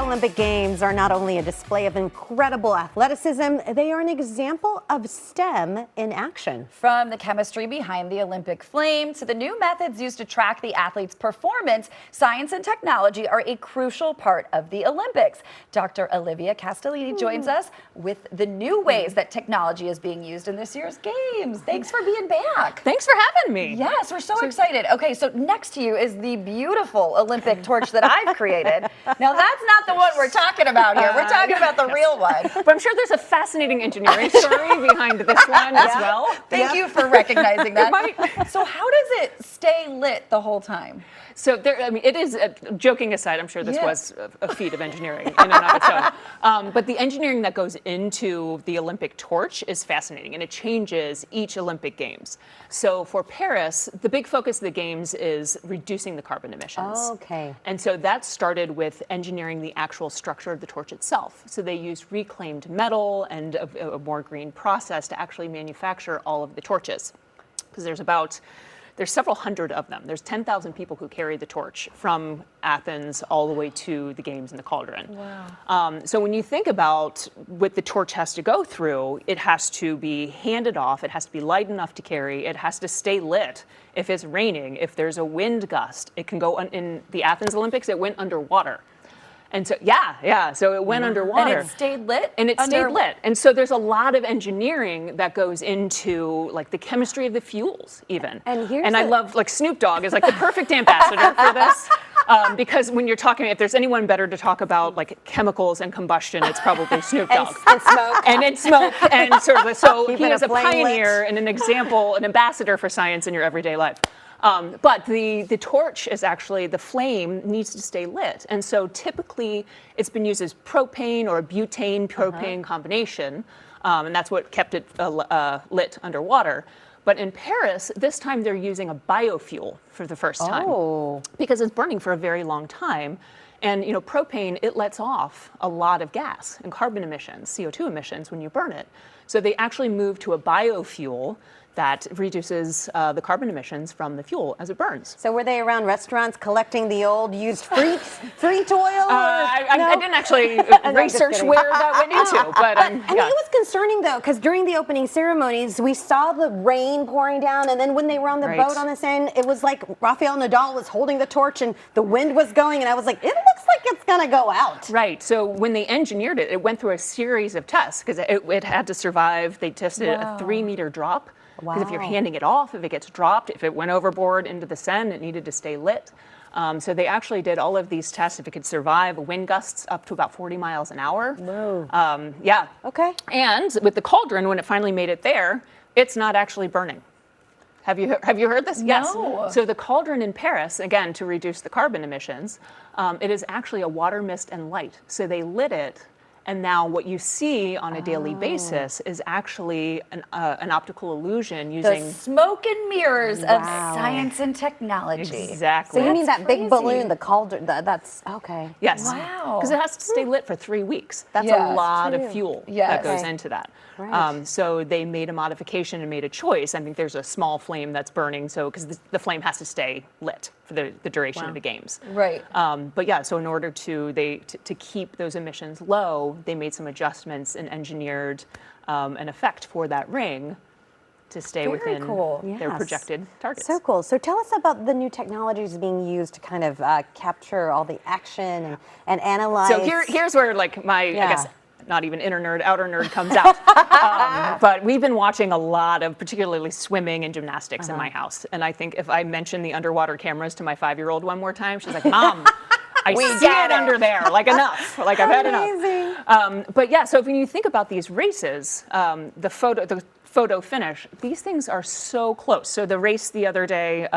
Olympic Games are not only a display of incredible athleticism, they are an example of STEM in action. From the chemistry behind the Olympic flame to the new methods used to track the athletes' performance, science and technology are a crucial part of the Olympics. Dr. Olivia Castellini joins us with the new ways that technology is being used in this year's Games. Thanks for being back. Thanks for having me. Yes, we're so excited. Okay, so next to you is the beautiful Olympic torch that I've created. Now, that's not the one we're talking about here. We're talking about the real one. But I'm sure there's a fascinating engineering story behind this one as well. Thank you for recognizing that. So how does it stay lit the whole time? So there, I mean, it is, joking aside, I'm sure this was a feat of engineering in and of its own. But the engineering that goes into the Olympic torch is fascinating, and it changes each Olympic Games. So for Paris, the big focus of the Games is reducing the carbon emissions. Oh, okay. And so that started with engineering the actual structure of the torch itself. So they used reclaimed metal and a more green process to actually manufacture all of the torches. Because there's several hundred of them. There's 10,000 people who carry the torch from Athens all the way to the Games in the Cauldron. Wow. So when you think about what the torch has to go through, it has to be handed off, it has to be light enough to carry, it has to stay lit. If it's raining, if there's a wind gust, it can go in the Athens Olympics, it went underwater. And so, so it went underwater. And it stayed lit? And it stayed lit. And so there's a lot of engineering that goes into like the chemistry of the fuels even. And I love, like Snoop Dogg is like the perfect ambassador for this. Because when you're talking, if there's anyone better to talk about like chemicals and combustion, it's probably Snoop Dogg. And smoke. And it's smoke. And sort of, so he is a pioneer and an example, an ambassador for science in your everyday life. But the torch is actually, the flame needs to stay lit. And so typically it's been used as propane or a butane-propane combination. And that's what kept it lit underwater. But in Paris, this time they're using a biofuel for the first time. Because it's burning for a very long time. And you know, propane, it lets off a lot of gas and carbon emissions, CO2 emissions when you burn it. So they actually moved to a biofuel that reduces the carbon emissions from the fuel as it burns. So were they around restaurants collecting the old used free oil? I didn't actually research where that went into. But I mean, it was concerning though, because during the opening ceremonies, we saw the rain pouring down, and then when they were on the boat on this end, it was like Rafael Nadal was holding the torch and the wind was going, and I was like, it looks like it's gonna go out. Right, so when they engineered it, it went through a series of tests, because it had to survive. They tested a 3-meter drop. Because if you're handing it off, if it gets dropped, if it went overboard into the Seine, it needed to stay lit. So they actually did all of these tests if it could survive wind gusts up to about 40 miles an hour. Whoa. Yeah. Okay. And with the cauldron, when it finally made it there, it's not actually burning. Have you heard this? No. Yes. So the cauldron in Paris, again, to reduce the carbon emissions, it is actually a water, mist, and light. So they lit it. And now what you see on a daily basis is actually an optical illusion using the smoke and mirrors of science and technology. Exactly. So you mean that big balloon, the cauldron, that's okay. Yes. Wow. Because it has to stay lit for 3 weeks. That's a lot of fuel that goes into that. Right. So they made a modification and made a choice. I think there's a small flame that's burning, so because the flame has to stay lit for the duration of the Games. Right. But yeah, so in order to keep those emissions low, they made some adjustments and engineered an effect for that ring to stay within their projected targets. So cool. So tell us about the new technologies being used to kind of capture all the action and analyze. So here's where like my, I guess, not even inner nerd, outer nerd comes out. But we've been watching a lot of particularly swimming and gymnastics in my house. And I think if I mention the underwater cameras to my 5-year-old one more time, she's like, Mom, I see it under there, like enough, like I've had enough. But yeah, so when you think about these races, the photo finish, these things are so close. So the race the other day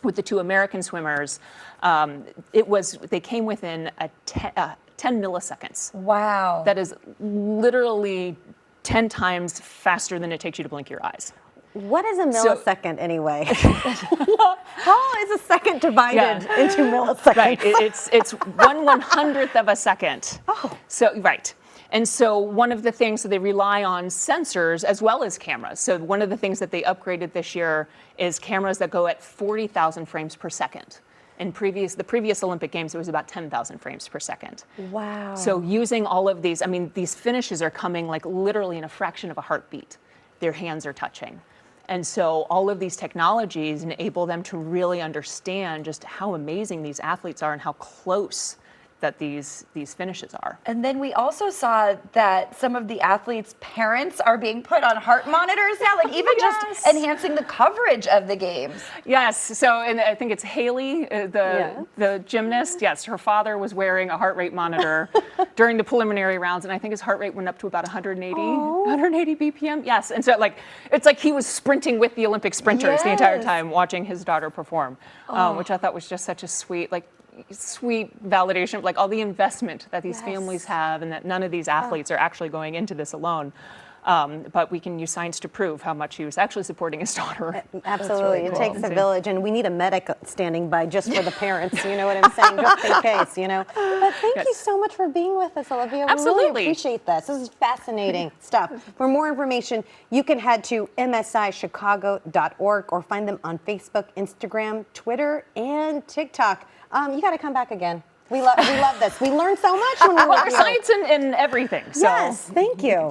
with the 2 American swimmers, they came within 10 milliseconds. Wow. That is literally 10 times faster than it takes you to blink your eyes. What is a millisecond anyway? How is a second divided into milliseconds? Right, it's 1/100th of a second. So, right. And so one of the things, so they rely on sensors as well as cameras. So one of the things that they upgraded this year is cameras that go at 40,000 frames per second. In the previous Olympic Games, it was about 10,000 frames per second. Wow. So using all of these, I mean, these finishes are coming like literally in a fraction of a heartbeat. Their hands are touching. And so all of these technologies enable them to really understand just how amazing these athletes are and how close that these finishes are. And then we also saw that some of the athletes' parents are being put on heart monitors now, like even just enhancing the coverage of the games. Yes, so and I think it's Haley, the gymnast. Yes, her father was wearing a heart rate monitor during the preliminary rounds, and I think his heart rate went up to about 180 BPM. Yes, and so it's like he was sprinting with the Olympic sprinters the entire time, watching his daughter perform, which I thought was just such a sweet validation of like all the investment that these families have, and that none of these athletes are actually going into this alone. But we can use science to prove how much he was actually supporting his daughter. Absolutely. It takes a village, and we need a medic standing by just for the parents, you know what I'm saying, just in case, you know. But thank you so much for being with us, Olivia. We really appreciate this. This is fascinating stuff. For more information, you can head to msichicago.org or find them on Facebook, Instagram, Twitter, and TikTok. You got to come back again. We love this. We learned so much when we were here. Science in everything. So. Yes, thank you.